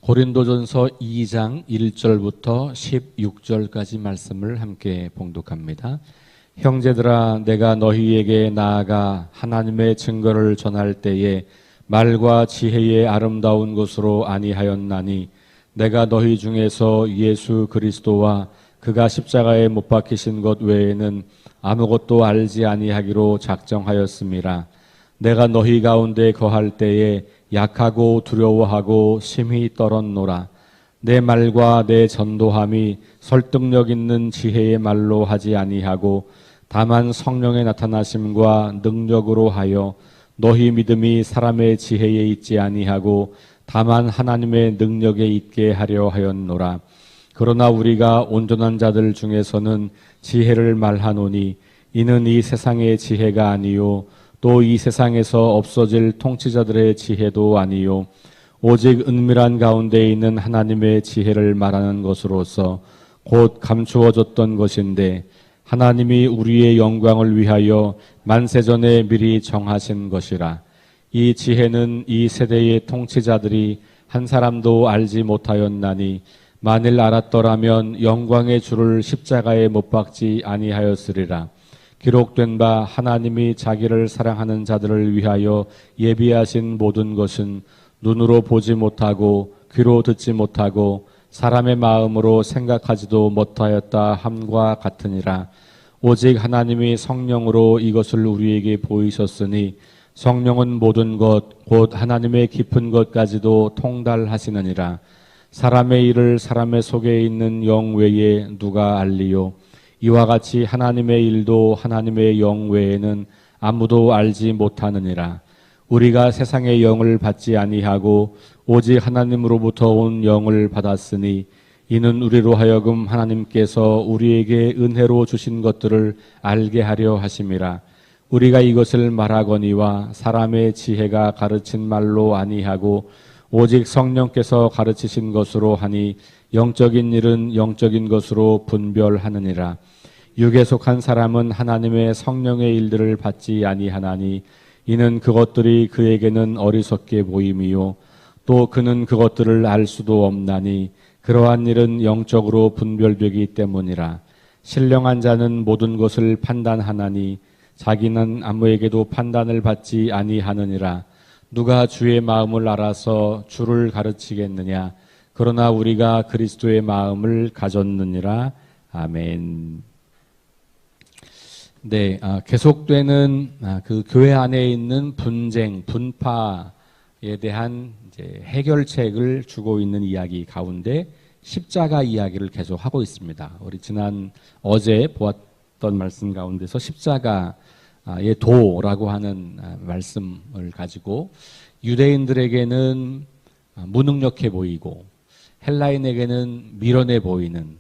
고린도전서 2장 1절부터 16절까지 말씀을 함께 봉독합니다. 형제들아, 내가 너희에게 나아가 하나님의 증거를 전할 때에 말과 지혜의 아름다운 것으로 아니하였나니, 내가 너희 중에서 예수 그리스도와 그가 십자가에 못 박히신 것 외에는 아무것도 알지 아니하기로 작정하였음이라. 내가 너희 가운데 거할 때에 약하고 두려워하고 심히 떨었노라. 내 말과 내 전도함이 설득력 있는 지혜의 말로 하지 아니하고 다만 성령의 나타나심과 능력으로 하여 너희 믿음이 사람의 지혜에 있지 아니하고 다만 하나님의 능력에 있게 하려 하였노라. 그러나 우리가 온전한 자들 중에서는 지혜를 말하노니 이는 이 세상의 지혜가 아니요 또 이 세상에서 없어질 통치자들의 지혜도 아니요 오직 은밀한 가운데 있는 하나님의 지혜를 말하는 것으로서 곧 감추어졌던 것인데, 하나님이 우리의 영광을 위하여 만세전에 미리 정하신 것이라. 이 지혜는 이 세대의 통치자들이 한 사람도 알지 못하였나니, 만일 알았더라면 영광의 주를 십자가에 못 박지 아니하였으리라. 기록된 바 하나님이 자기를 사랑하는 자들을 위하여 예비하신 모든 것은 눈으로 보지 못하고 귀로 듣지 못하고 사람의 마음으로 생각하지도 못하였다 함과 같으니라. 오직 하나님이 성령으로 이것을 우리에게 보이셨으니 성령은 모든 것 곧 하나님의 깊은 것까지도 통달하시느니라. 사람의 일을 사람의 속에 있는 영 외에 누가 알리요? 이와 같이 하나님의 일도 하나님의 영 외에는 아무도 알지 못하느니라. 우리가 세상의 영을 받지 아니하고 오직 하나님으로부터 온 영을 받았으니, 이는 우리로 하여금 하나님께서 우리에게 은혜로 주신 것들을 알게 하려 하심이라. 우리가 이것을 말하거니와 사람의 지혜가 가르친 말로 아니하고 오직 성령께서 가르치신 것으로 하니, 영적인 일은 영적인 것으로 분별하느니라. 육에 속한 사람은 하나님의 성령의 일들을 받지 아니하나니, 이는 그것들이 그에게는 어리석게 보임이요 또 그는 그것들을 알 수도 없나니, 그러한 일은 영적으로 분별되기 때문이라. 신령한 자는 모든 것을 판단하나니 자기는 아무에게도 판단을 받지 아니하느니라. 누가 주의 마음을 알아서 주를 가르치겠느냐? 그러나 우리가 그리스도의 마음을 가졌느니라. 아멘. 네, 계속되는 그 교회 안에 있는 분쟁, 분파에 대한 이제 해결책을 주고 있는 이야기 가운데 십자가 이야기를 계속 하고 있습니다. 우리 어제 보았던 말씀 가운데서 십자가의 도라고 하는 말씀을 가지고 유대인들에게는 무능력해 보이고 헬라인에게는 미련해 보이는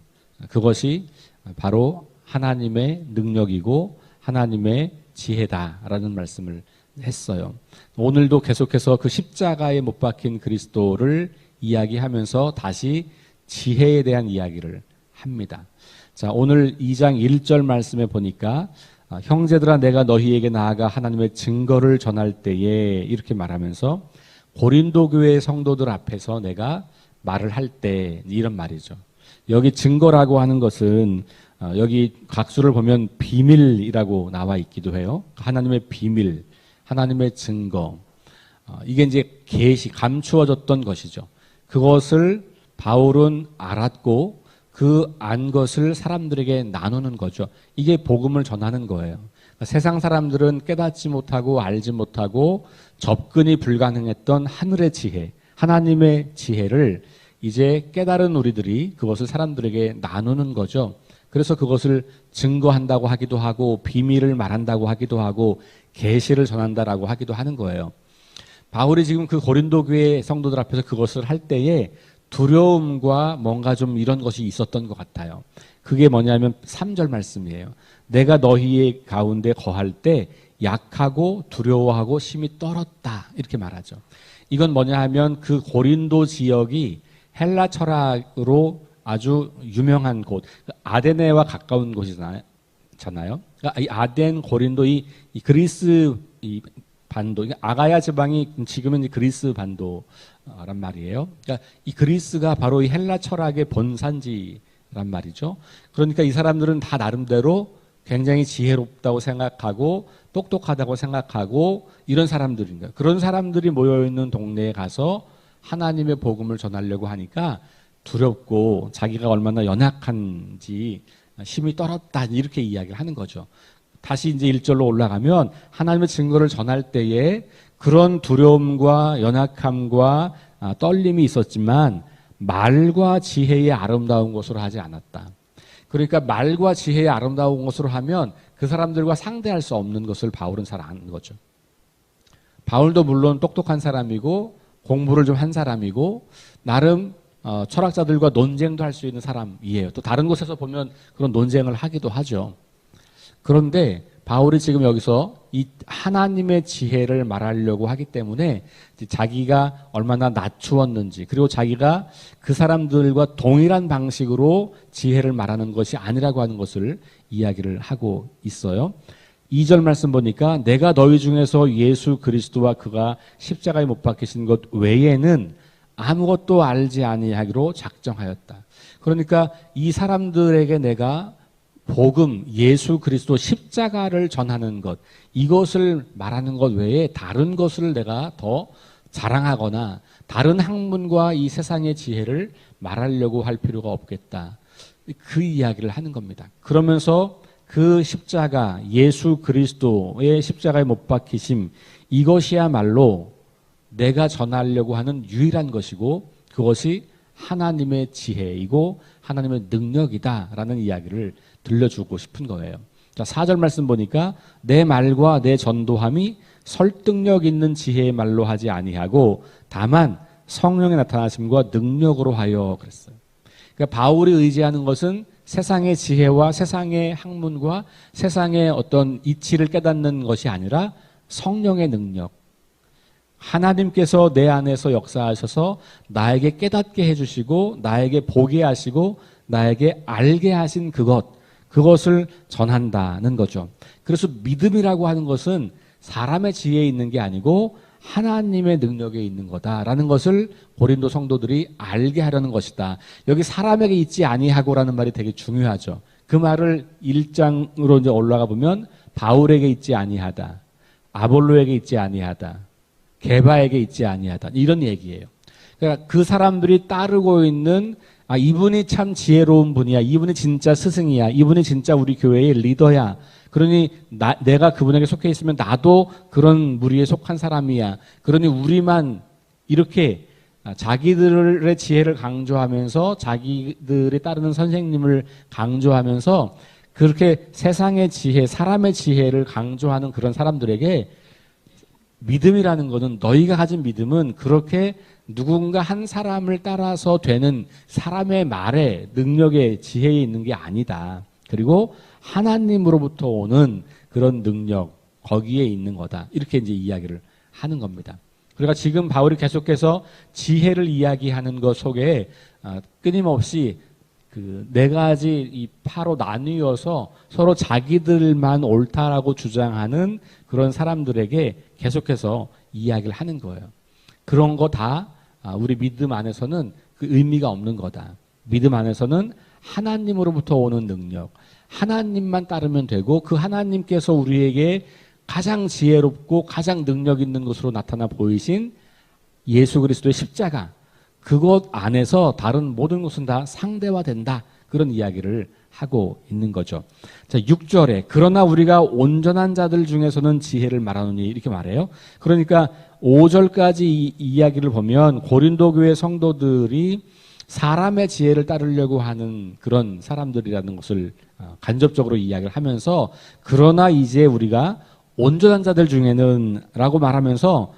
그것이 바로 하나님의 능력이고 하나님의 지혜다라는 말씀을 했어요. 오늘도 계속해서 그 십자가에 못 박힌 그리스도를 이야기하면서 다시 지혜에 대한 이야기를 합니다. 자, 오늘 2장 1절 말씀에 보니까 형제들아, 내가 너희에게 나아가 하나님의 증거를 전할 때에 이렇게 말하면서 고린도 교회 성도들 앞에서 내가 말을 할 때 이런 말이죠. 여기 증거라고 하는 것은 여기 각수를 보면 비밀이라고 나와 있기도 해요. 하나님의 비밀, 하나님의 증거. 이게 이제 계시, 감추어졌던 것이죠. 그것을 바울은 알았고 그 안 것을 사람들에게 나누는 거죠. 이게 복음을 전하는 거예요. 그러니까 세상 사람들은 깨닫지 못하고 알지 못하고 접근이 불가능했던 하늘의 지혜, 하나님의 지혜를 이제 깨달은 우리들이 그것을 사람들에게 나누는 거죠. 그래서 그것을 증거한다고 하기도 하고 비밀을 말한다고 하기도 하고 계시를 전한다라고 하기도 하는 거예요. 바울이 지금 그 고린도 교회 성도들 앞에서 그것을 할 때에 두려움과 뭔가 좀 이런 것이 있었던 것 같아요. 그게 뭐냐면 3절 말씀이에요. 내가 너희의 가운데 거할 때 약하고 두려워하고 심히 떨었다, 이렇게 말하죠. 이건 뭐냐 하면 그 고린도 지역이 헬라 철학으로 아주 유명한 곳, 아데네와 가까운 곳이잖아요. 그러니까 이 아덴, 고린도, 이 그리스 이 반도, 아가야 지방이 지금은 이제 그리스 반도란 말이에요. 그러니까 이 그리스가 바로 이 헬라 철학의 본산지란 말이죠. 그러니까 이 사람들은 다 나름대로 굉장히 지혜롭다고 생각하고 똑똑하다고 생각하고 이런 사람들인 거예요. 그런 사람들이 모여있는 동네에 가서 하나님의 복음을 전하려고 하니까 두렵고 자기가 얼마나 연약한지 힘이 떨었다 이렇게 이야기를 하는 거죠. 다시 이제 1절로 올라가면 하나님의 증거를 전할 때에 그런 두려움과 연약함과 떨림이 있었지만 말과 지혜의 아름다운 것으로 하지 않았다. 그러니까 말과 지혜의 아름다운 것으로 하면 그 사람들과 상대할 수 없는 것을 바울은 잘 아는 거죠. 바울도 물론 똑똑한 사람이고 공부를 좀 한 사람이고 나름 철학자들과 논쟁도 할 수 있는 사람이에요. 또 다른 곳에서 보면 그런 논쟁을 하기도 하죠. 그런데 바울이 지금 여기서 이 하나님의 지혜를 말하려고 하기 때문에 자기가 얼마나 낮추었는지 그리고 자기가 그 사람들과 동일한 방식으로 지혜를 말하는 것이 아니라고 하는 것을 이야기를 하고 있어요. 2절 말씀 보니까 내가 너희 중에서 예수 그리스도와 그가 십자가에 못 박히신 것 외에는 아무것도 알지 아니하기로 작정하였다. 그러니까 이 사람들에게 내가 복음, 예수 그리스도 십자가를 전하는 것, 이것을 말하는 것 외에 다른 것을 내가 더 자랑하거나 다른 학문과 이 세상의 지혜를 말하려고 할 필요가 없겠다. 그 이야기를 하는 겁니다. 그러면서 그 십자가, 예수 그리스도의 십자가에 못 박히심, 이것이야말로 내가 전하려고 하는 유일한 것이고 그것이 하나님의 지혜이고 하나님의 능력이다라는 이야기를 들려주고 싶은 거예요. 자, 4절 말씀 보니까 내 말과 내 전도함이 설득력 있는 지혜의 말로 하지 아니하고 다만 성령의 나타나심과 능력으로 하여 그랬어요. 그러니까 바울이 의지하는 것은 세상의 지혜와 세상의 학문과 세상의 어떤 이치를 깨닫는 것이 아니라 성령의 능력. 하나님께서 내 안에서 역사하셔서 나에게 깨닫게 해주시고 나에게 보게 하시고 나에게 알게 하신 그것을 전한다는 거죠. 그래서 믿음이라고 하는 것은 사람의 지혜에 있는 게 아니고 하나님의 능력에 있는 거다라는 것을 고린도 성도들이 알게 하려는 것이다. 여기 사람에게 있지 아니하고라는 말이 되게 중요하죠. 그 말을 1장으로 이제 올라가 보면 바울에게 있지 아니하다. 아볼로에게 있지 아니하다. 게바에게 있지 아니하다. 이런 얘기예요. 그러니까 그 사람들이 따르고 있는 이분이 참 지혜로운 분이야. 이분이 진짜 스승이야. 이분이 진짜 우리 교회의 리더야. 그러니 내가 그분에게 속해 있으면 나도 그런 무리에 속한 사람이야. 그러니 우리만 이렇게 자기들의 지혜를 강조하면서 자기들이 따르는 선생님을 강조하면서 그렇게 세상의 지혜, 사람의 지혜를 강조하는 그런 사람들에게 믿음이라는 것은 너희가 가진 믿음은 그렇게 누군가 한 사람을 따라서 되는 사람의 말에 능력에 지혜에 있는 게 아니다. 그리고 하나님으로부터 오는 그런 능력 거기에 있는 거다. 이렇게 이제 이야기를 하는 겁니다. 그러니까 지금 바울이 계속해서 지혜를 이야기하는 것 속에 끊임없이 그 네 가지 이 파로 나뉘어서 서로 자기들만 옳다라고 주장하는 그런 사람들에게 계속해서 이야기를 하는 거예요. 그런 거 다 우리 믿음 안에서는 그 의미가 없는 거다. 믿음 안에서는 하나님으로부터 오는 능력, 하나님만 따르면 되고 그 하나님께서 우리에게 가장 지혜롭고 가장 능력 있는 것으로 나타나 보이신 예수 그리스도의 십자가, 그것 안에서 다른 모든 것은 다 상대화된다. 그런 이야기를 하고 있는 거죠. 자, 6절에 그러나 우리가 온전한 자들 중에서는 지혜를 말하노니 이렇게 말해요. 그러니까 5절까지 이 이야기를 보면 고린도 교회 성도들이 사람의 지혜를 따르려고 하는 그런 사람들이라는 것을 간접적으로 이야기를 하면서 그러나 이제 우리가 온전한 자들 중에는 라고 말하면서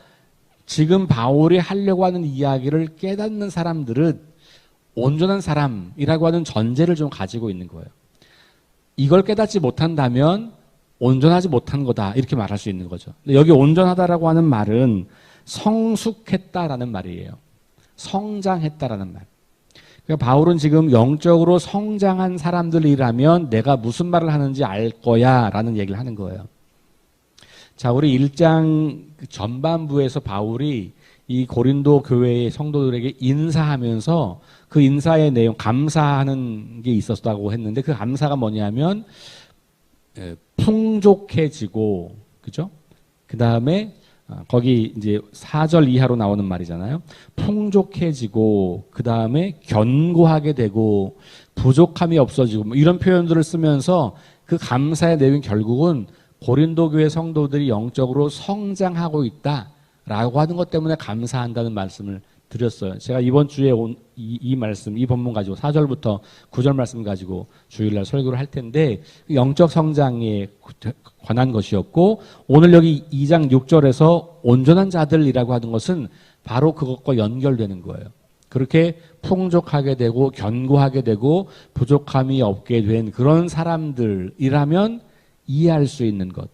지금 바울이 하려고 하는 이야기를 깨닫는 사람들은 온전한 사람이라고 하는 전제를 좀 가지고 있는 거예요. 이걸 깨닫지 못한다면 온전하지 못한 거다 이렇게 말할 수 있는 거죠. 여기 온전하다라고 하는 말은 성숙했다라는 말이에요. 성장했다라는 말. 그러니까 바울은 지금 영적으로 성장한 사람들이라면 내가 무슨 말을 하는지 알 거야 라는 얘기를 하는 거예요. 자, 우리 1장 전반부에서 바울이 이 고린도 교회의 성도들에게 인사하면서 그 인사의 내용, 감사하는 게 있었다고 했는데 그 감사가 뭐냐면 풍족해지고, 그죠? 그 다음에 거기 이제 4절 이하로 나오는 말이잖아요. 풍족해지고, 그 다음에 견고하게 되고, 부족함이 없어지고, 뭐 이런 표현들을 쓰면서 그 감사의 내용이 결국은 고린도 교회 성도들이 영적으로 성장하고 있다라고 하는 것 때문에 감사한다는 말씀을 드렸어요. 제가 이번 주에 이 말씀, 이 본문 가지고 4절부터 9절 말씀 가지고 주일날 설교를 할 텐데 영적 성장에 관한 것이었고, 오늘 여기 2장 6절에서 온전한 자들이라고 하는 것은 바로 그것과 연결되는 거예요. 그렇게 풍족하게 되고 견고하게 되고 부족함이 없게 된 그런 사람들이라면 이해할 수 있는 것.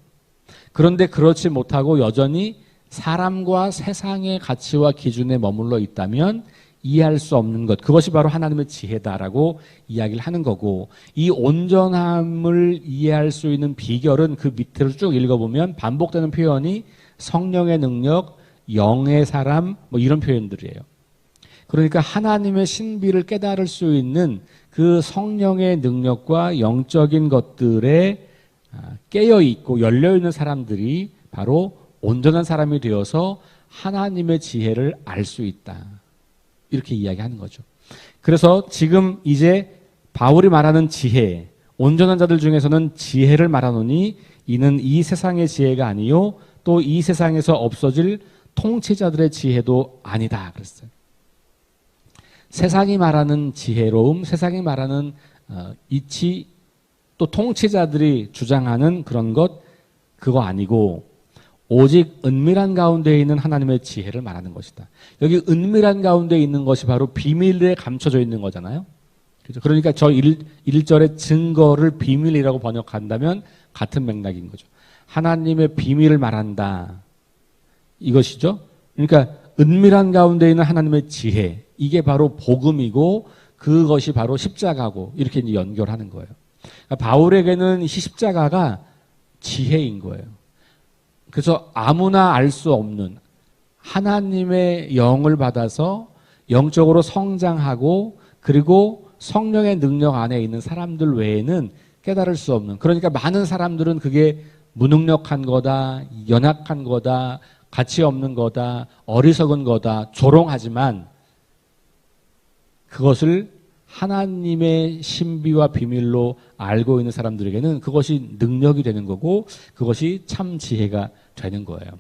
그런데 그렇지 못하고 여전히 사람과 세상의 가치와 기준에 머물러 있다면 이해할 수 없는 것. 그것이 바로 하나님의 지혜다라고 이야기를 하는 거고, 이 온전함을 이해할 수 있는 비결은 그 밑으로 쭉 읽어보면 반복되는 표현이 성령의 능력, 영의 사람, 뭐 이런 표현들이에요. 그러니까 하나님의 신비를 깨달을 수 있는 그 성령의 능력과 영적인 것들에 깨어있고 열려있는 사람들이 바로 온전한 사람이 되어서 하나님의 지혜를 알 수 있다. 이렇게 이야기하는 거죠. 그래서 지금 이제 바울이 말하는 지혜, 온전한 자들 중에서는 지혜를 말하노니 이는 이 세상의 지혜가 아니요 또 이 세상에서 없어질 통치자들의 지혜도 아니다 그랬어요. 세상이 말하는 지혜로움, 세상이 말하는 이치, 또 통치자들이 주장하는 그런 것, 그거 아니고 오직 은밀한 가운데 있는 하나님의 지혜를 말하는 것이다. 여기 은밀한 가운데 있는 것이 바로 비밀에 감춰져 있는 거잖아요. 그렇죠? 그러니까 저 1절의 증거를 비밀이라고 번역한다면 같은 맥락인 거죠. 하나님의 비밀을 말한다. 이것이죠. 그러니까 은밀한 가운데 있는 하나님의 지혜, 이게 바로 복음이고 그것이 바로 십자가고, 이렇게 이제 연결하는 거예요. 그러니까 바울에게는 이 십자가가 지혜인 거예요. 그래서 아무나 알 수 없는 하나님의 영을 받아서 영적으로 성장하고 그리고 성령의 능력 안에 있는 사람들 외에는 깨달을 수 없는, 그러니까 많은 사람들은 그게 무능력한 거다, 연약한 거다, 가치 없는 거다, 어리석은 거다, 조롱하지만 그것을 하나님의 신비와 비밀로 알고 있는 사람들에게는 그것이 능력이 되는 거고 그것이 참 지혜가 되는 거예요.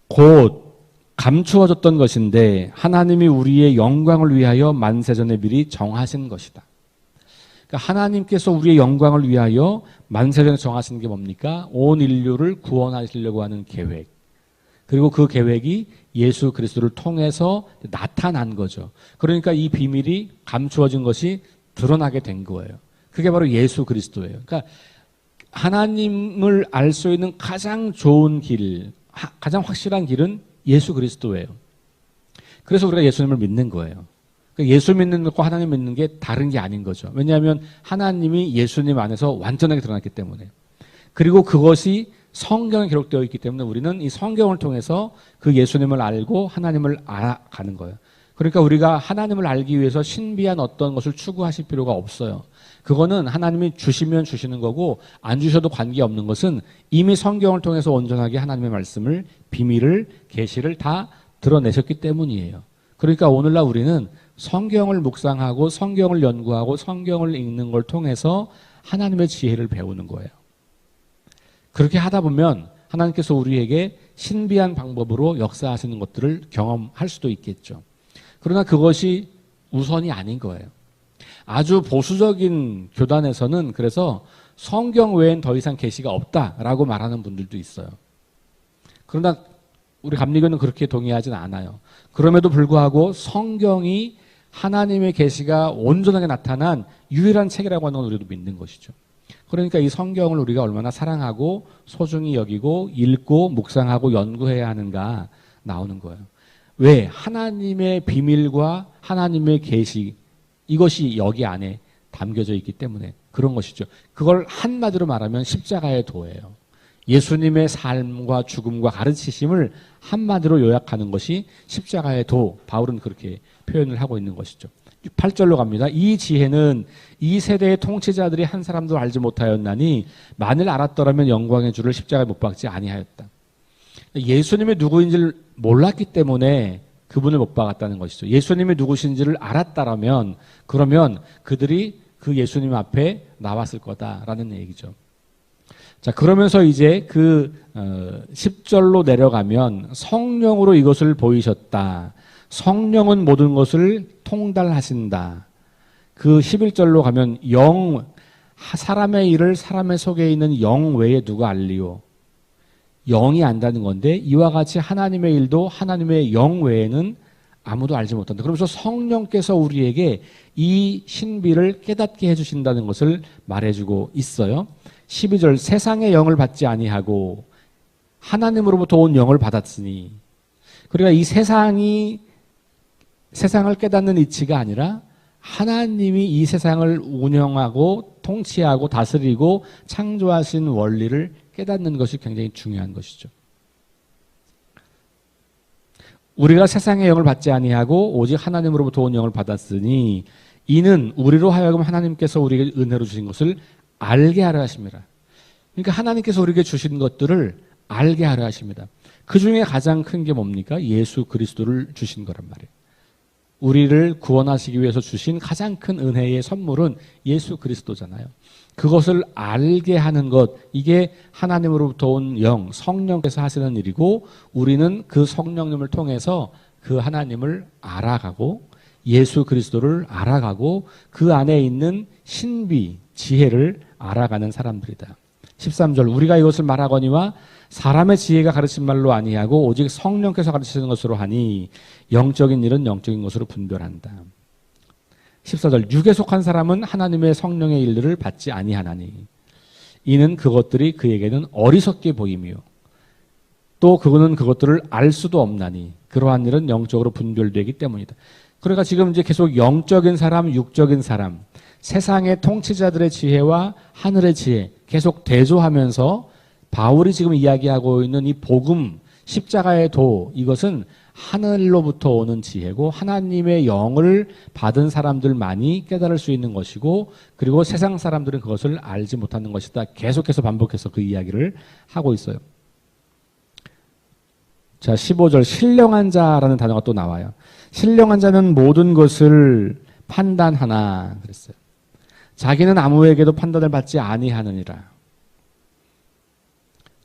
곧 감추어졌던 것인데 하나님이 우리의 영광을 위하여 만세전에 미리 정하신 것이다. 그러니까 하나님께서 우리의 영광을 위하여 만세전에 정하신 게 뭡니까? 온 인류를 구원하시려고 하는 계획. 그리고 그 계획이 예수 그리스도를 통해서 나타난 거죠. 그러니까 이 비밀이 감추어진 것이 드러나게 된 거예요. 그게 바로 예수 그리스도예요. 그러니까 하나님을 알 수 있는 가장 좋은 길, 가장 확실한 길은 예수 그리스도예요. 그래서 우리가 예수님을 믿는 거예요. 그러니까 예수 믿는 것과 하나님 믿는 게 다른 게 아닌 거죠. 왜냐하면 하나님이 예수님 안에서 완전하게 드러났기 때문에. 그리고 그것이 성경에 기록되어 있기 때문에 우리는 이 성경을 통해서 그 예수님을 알고 하나님을 알아가는 거예요. 그러니까 우리가 하나님을 알기 위해서 신비한 어떤 것을 추구하실 필요가 없어요. 그거는 하나님이 주시면 주시는 거고 안 주셔도 관계없는 것은 이미 성경을 통해서 온전하게 하나님의 말씀을, 비밀을, 계시를 다 드러내셨기 때문이에요. 그러니까 오늘날 우리는 성경을 묵상하고 성경을 연구하고 성경을 읽는 걸 통해서 하나님의 지혜를 배우는 거예요. 그렇게 하다 보면 하나님께서 우리에게 신비한 방법으로 역사하시는 것들을 경험할 수도 있겠죠. 그러나 그것이 우선이 아닌 거예요. 아주 보수적인 교단에서는 그래서 성경 외엔 더 이상 계시가 없다라고 말하는 분들도 있어요. 그러나 우리 감리교는 그렇게 동의하진 않아요. 그럼에도 불구하고 성경이 하나님의 계시가 온전하게 나타난 유일한 책이라고 하는 건 우리도 믿는 것이죠. 그러니까 이 성경을 우리가 얼마나 사랑하고 소중히 여기고 읽고 묵상하고 연구해야 하는가 나오는 거예요. 왜? 하나님의 비밀과 하나님의 계시, 이것이 여기 안에 담겨져 있기 때문에 그런 것이죠. 그걸 한마디로 말하면 십자가의 도예요. 예수님의 삶과 죽음과 가르치심을 한마디로 요약하는 것이 십자가의 도, 바울은 그렇게 표현을 하고 있는 것이죠. 8절로 갑니다. 이 지혜는 이 세대의 통치자들이 한 사람도 알지 못하였나니 만일 알았더라면 영광의 주를 십자가에 못 박지 아니하였다. 예수님이 누구인지를 몰랐기 때문에 그분을 못 박았다는 것이죠. 예수님이 누구신지를 알았다라면 그러면 그들이 그 예수님 앞에 나왔을 거다라는 얘기죠. 자, 그러면서 이제 그 10절로 내려가면 성령으로 이것을 보이셨다. 성령은 모든 것을 통달하신다. 그 11절로 가면 사람의 일을 사람의 속에 있는 영 외에 누가 알리요. 영이 안다는 건데 이와 같이 하나님의 일도 하나님의 영 외에는 아무도 알지 못한다. 그러면서 성령께서 우리에게 이 신비를 깨닫게 해주신다는 것을 말해주고 있어요. 12절 세상의 영을 받지 아니하고 하나님으로부터 온 영을 받았으니 그러니까 이 세상을 깨닫는 이치가 아니라 하나님이 이 세상을 운영하고 통치하고 다스리고 창조하신 원리를 깨닫는 것이 굉장히 중요한 것이죠. 우리가 세상의 영을 받지 아니하고 오직 하나님으로부터 온 영을 받았으니 이는 우리로 하여금 하나님께서 우리에게 은혜로 주신 것을 알게 하려 하십니다. 그러니까 하나님께서 우리에게 주신 것들을 알게 하려 하십니다. 그 중에 가장 큰 게 뭡니까? 예수 그리스도를 주신 거란 말이에요. 우리를 구원하시기 위해서 주신 가장 큰 은혜의 선물은 예수 그리스도잖아요. 그것을 알게 하는 것, 이게 하나님으로부터 온 영, 성령께서 하시는 일이고 우리는 그 성령님을 통해서 그 하나님을 알아가고 예수 그리스도를 알아가고 그 안에 있는 신비, 지혜를 알아가는 사람들이다. 13절 우리가 이것을 말하거니와 사람의 지혜가 가르친 말로 아니하고 오직 성령께서 가르치시는 것으로 하니 영적인 일은 영적인 것으로 분별한다. 14절 육에 속한 사람은 하나님의 성령의 일들을 받지 아니하나니 이는 그것들이 그에게는 어리석게 보이며 또 그거는 그것들을 알 수도 없나니 그러한 일은 영적으로 분별되기 때문이다. 그러니까 지금 이제 계속 영적인 사람, 육적인 사람, 세상의 통치자들의 지혜와 하늘의 지혜 계속 대조하면서 바울이 지금 이야기하고 있는 이 복음, 십자가의 도, 이것은 하늘로부터 오는 지혜고 하나님의 영을 받은 사람들만이 깨달을 수 있는 것이고 그리고 세상 사람들은 그것을 알지 못하는 것이다. 계속해서 반복해서 그 이야기를 하고 있어요. 자, 15절 신령한 자라는 단어가 또 나와요. 신령한 자는 모든 것을 판단하나 그랬어요. 자기는 아무에게도 판단을 받지 아니하느니라.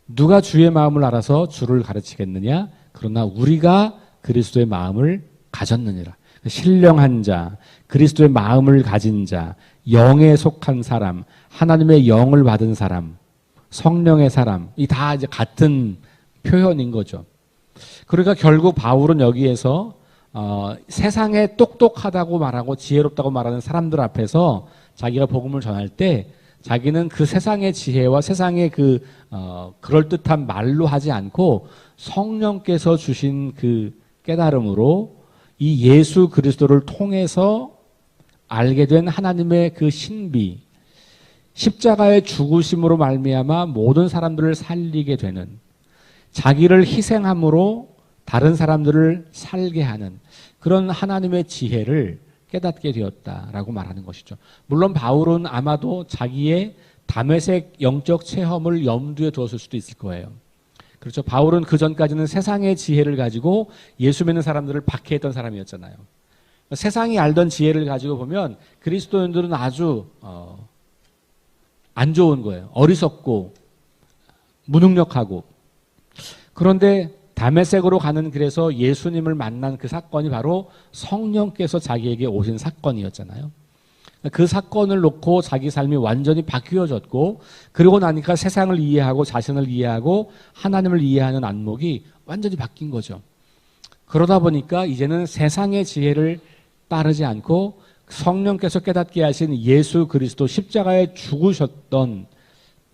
누가 주의 마음을 알아서 주를 가르치겠느냐? 그러나 우리가 그리스도의 마음을 가졌느니라. 신령한 자, 그리스도의 마음을 가진 자, 영에 속한 사람, 하나님의 영을 받은 사람, 성령의 사람, 이 다 이제 같은 표현인 거죠. 그러니까 결국 바울은 여기에서 세상에 똑똑하다고 말하고 지혜롭다고 말하는 사람들 앞에서 자기가 복음을 전할 때 자기는 그 세상의 지혜와 세상의 그럴듯한 말로 하지 않고 성령께서 주신 그 깨달음으로 이 예수 그리스도를 통해서 알게 된 하나님의 그 신비, 십자가의 죽으심으로 말미암아 모든 사람들을 살리게 되는 자기를 희생함으로 다른 사람들을 살게 하는 그런 하나님의 지혜를 깨닫게 되었다라고 말하는 것이죠. 물론 바울은 아마도 자기의 다메섹 영적 체험을 염두에 두었을 수도 있을 거예요. 그렇죠. 바울은 그 전까지는 세상의 지혜를 가지고 예수 믿는 사람들을 박해했던 사람이었잖아요. 세상이 알던 지혜를 가지고 보면 그리스도인들은 아주 안 좋은 거예요. 어리석고 무능력하고. 그런데 다메섹으로 가는 길에서 예수님을 만난 그 사건이 바로 성령께서 자기에게 오신 사건이었잖아요. 그 사건을 놓고 자기 삶이 완전히 바뀌어졌고 그러고 나니까 세상을 이해하고 자신을 이해하고 하나님을 이해하는 안목이 완전히 바뀐 거죠. 그러다 보니까 이제는 세상의 지혜를 따르지 않고 성령께서 깨닫게 하신 예수 그리스도 십자가에 죽으셨던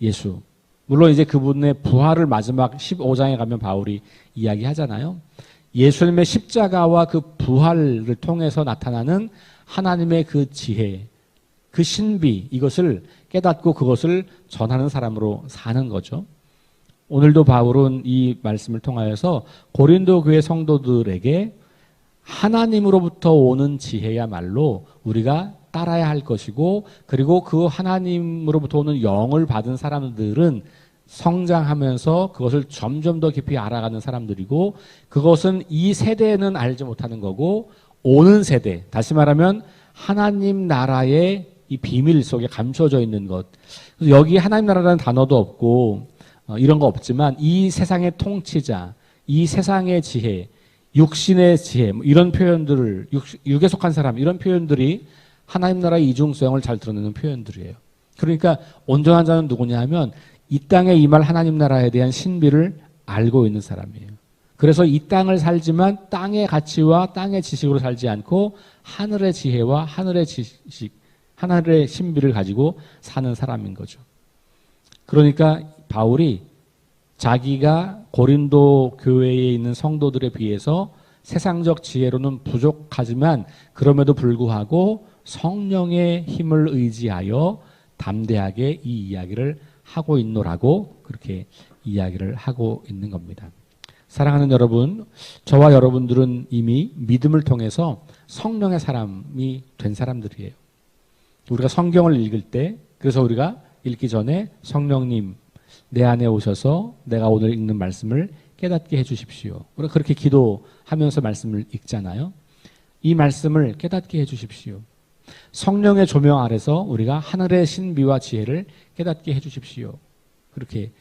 예수, 물론 이제 그분의 부활을 마지막 15장에 가면 바울이 이야기하잖아요. 예수님의 십자가와 그 부활을 통해서 나타나는 하나님의 그 지혜, 그 신비, 이것을 깨닫고 그것을 전하는 사람으로 사는 거죠. 오늘도 바울은 이 말씀을 통하여서 고린도 교회 성도들에게 하나님으로부터 오는 지혜야말로 우리가 따라야 할 것이고, 그리고 그 하나님으로부터 오는 영을 받은 사람들은 성장하면서 그것을 점점 더 깊이 알아가는 사람들이고, 그것은 이 세대는 알지 못하는 거고, 오는 세대, 다시 말하면 하나님 나라의 이 비밀 속에 감춰져 있는 것. 그래서 여기 하나님 나라라는 단어도 없고 이런 거 없지만, 이 세상의 통치자, 이 세상의 지혜, 육신의 지혜, 이런 표현들을, 육에 속한 사람, 이런 표현들이 하나님 나라의 이중성을 잘 드러내는 표현들이에요. 그러니까 온전한 자는 누구냐 하면 이 땅에 임할 하나님 나라에 대한 신비를 알고 있는 사람이에요. 그래서 이 땅을 살지만 땅의 가치와 땅의 지식으로 살지 않고 하늘의 지혜와 하늘의 지식, 하늘의 신비를 가지고 사는 사람인 거죠. 그러니까 바울이 자기가 고린도 교회에 있는 성도들에 비해서 세상적 지혜로는 부족하지만 그럼에도 불구하고 성령의 힘을 의지하여 담대하게 이 이야기를 하고 있노라고 그렇게 이야기를 하고 있는 겁니다. 사랑하는 여러분, 저와 여러분들은 이미 믿음을 통해서 성령의 사람이 된 사람들이에요. 우리가 성경을 읽을 때, 그래서 우리가 읽기 전에 성령님 내 안에 오셔서 내가 오늘 읽는 말씀을 깨닫게 해주십시오. 우리가 그렇게 기도하면서 말씀을 읽잖아요. 이 말씀을 깨닫게 해주십시오. 성령의 조명 아래서 우리가 하늘의 신비와 지혜를 깨닫게 해주십시오. 그렇게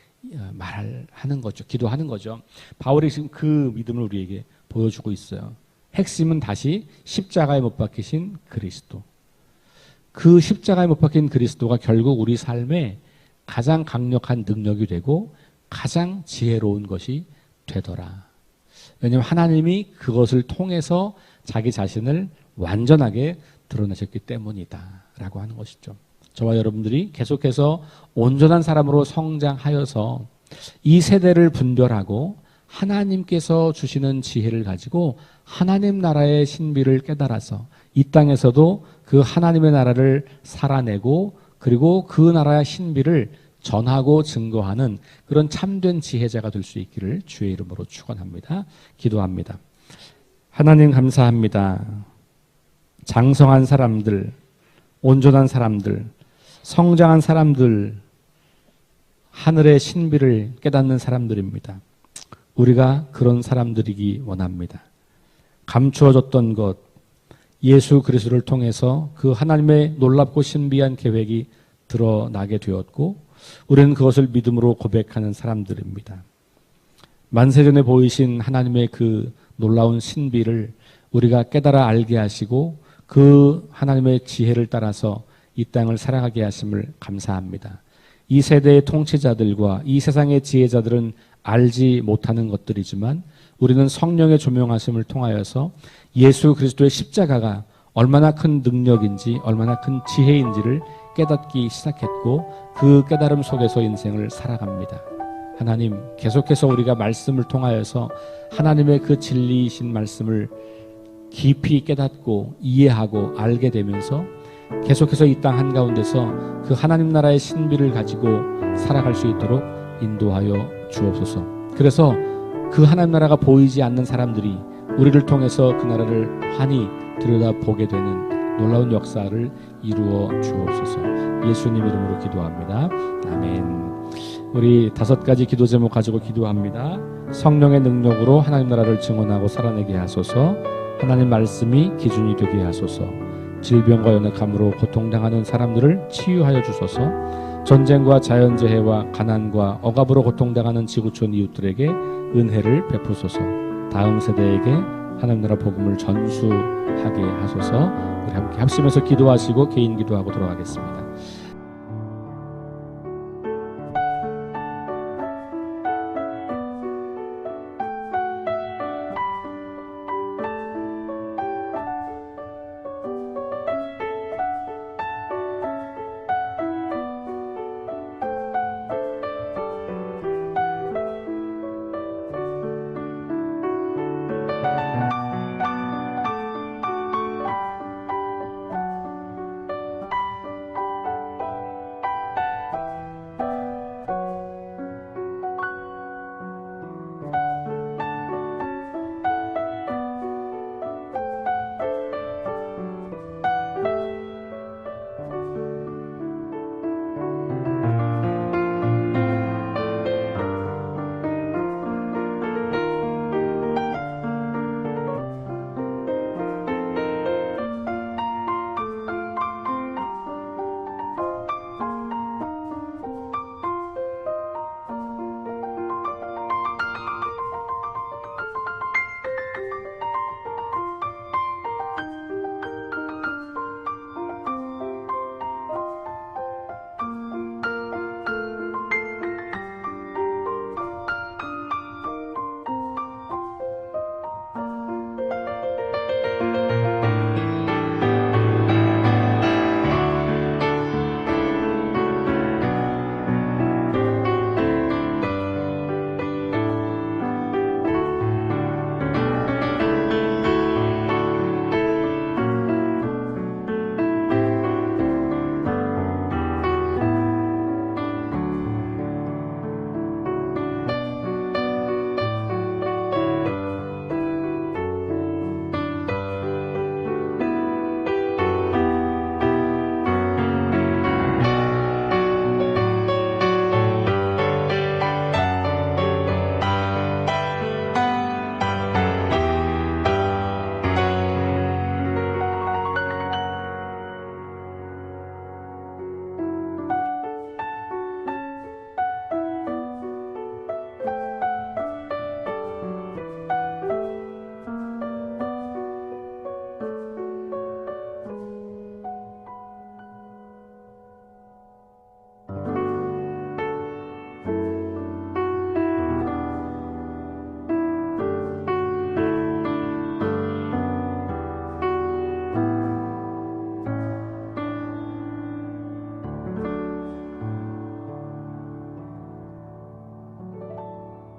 말하는 거죠. 기도하는 거죠. 바울이 지금 그 믿음을 우리에게 보여주고 있어요. 핵심은 다시 십자가에 못 박히신 그리스도. 그 십자가에 못 박힌 그리스도가 결국 우리 삶에 가장 강력한 능력이 되고 가장 지혜로운 것이 되더라. 왜냐하면 하나님이 그것을 통해서 자기 자신을 완전하게 드러내셨기 때문이다 라고 하는 것이죠. 저와 여러분들이 계속해서 온전한 사람으로 성장하여서 이 세대를 분별하고 하나님께서 주시는 지혜를 가지고 하나님 나라의 신비를 깨달아서 이 땅에서도 그 하나님의 나라를 살아내고, 그리고 그 나라의 신비를 전하고 증거하는 그런 참된 지혜자가 될 수 있기를 주의 이름으로 축원합니다. 기도합니다. 하나님 감사합니다. 장성한 사람들, 온전한 사람들, 성장한 사람들, 하늘의 신비를 깨닫는 사람들입니다. 우리가 그런 사람들이기 원합니다. 감추어졌던 것, 예수 그리스도를 통해서 그 하나님의 놀랍고 신비한 계획이 드러나게 되었고, 우리는 그것을 믿음으로 고백하는 사람들입니다. 만세전에 보이신 하나님의 그 놀라운 신비를 우리가 깨달아 알게 하시고 그 하나님의 지혜를 따라서 이 땅을 살아가게 하심을 감사합니다. 이 세대의 통치자들과 이 세상의 지혜자들은 알지 못하는 것들이지만 우리는 성령의 조명하심을 통하여서 예수 그리스도의 십자가가 얼마나 큰 능력인지, 얼마나 큰 지혜인지를 깨닫기 시작했고 그 깨달음 속에서 인생을 살아갑니다. 하나님, 계속해서 우리가 말씀을 통하여서 하나님의 그 진리이신 말씀을 깊이 깨닫고 이해하고 알게 되면서 계속해서 이 땅 한가운데서 그 하나님 나라의 신비를 가지고 살아갈 수 있도록 인도하여 주옵소서. 그래서 그 하나님 나라가 보이지 않는 사람들이 우리를 통해서 그 나라를 환히 들여다보게 되는 놀라운 역사를 이루어 주옵소서. 예수님 이름으로 기도합니다. 아멘. 우리 5가지 기도 제목 가지고 기도합니다. 성령의 능력으로 하나님 나라를 증언하고 살아내게 하소서. 하나님 말씀이 기준이 되게 하소서. 질병과 연약함으로 고통당하는 사람들을 치유하여 주소서. 전쟁과 자연재해와 가난과 억압으로 고통당하는 지구촌 이웃들에게 은혜를 베푸소서. 다음 세대에게 하나님 나라 복음을 전수하게 하소서. 우리 함께 합심해서 기도하시고 개인 기도하고 돌아가겠습니다.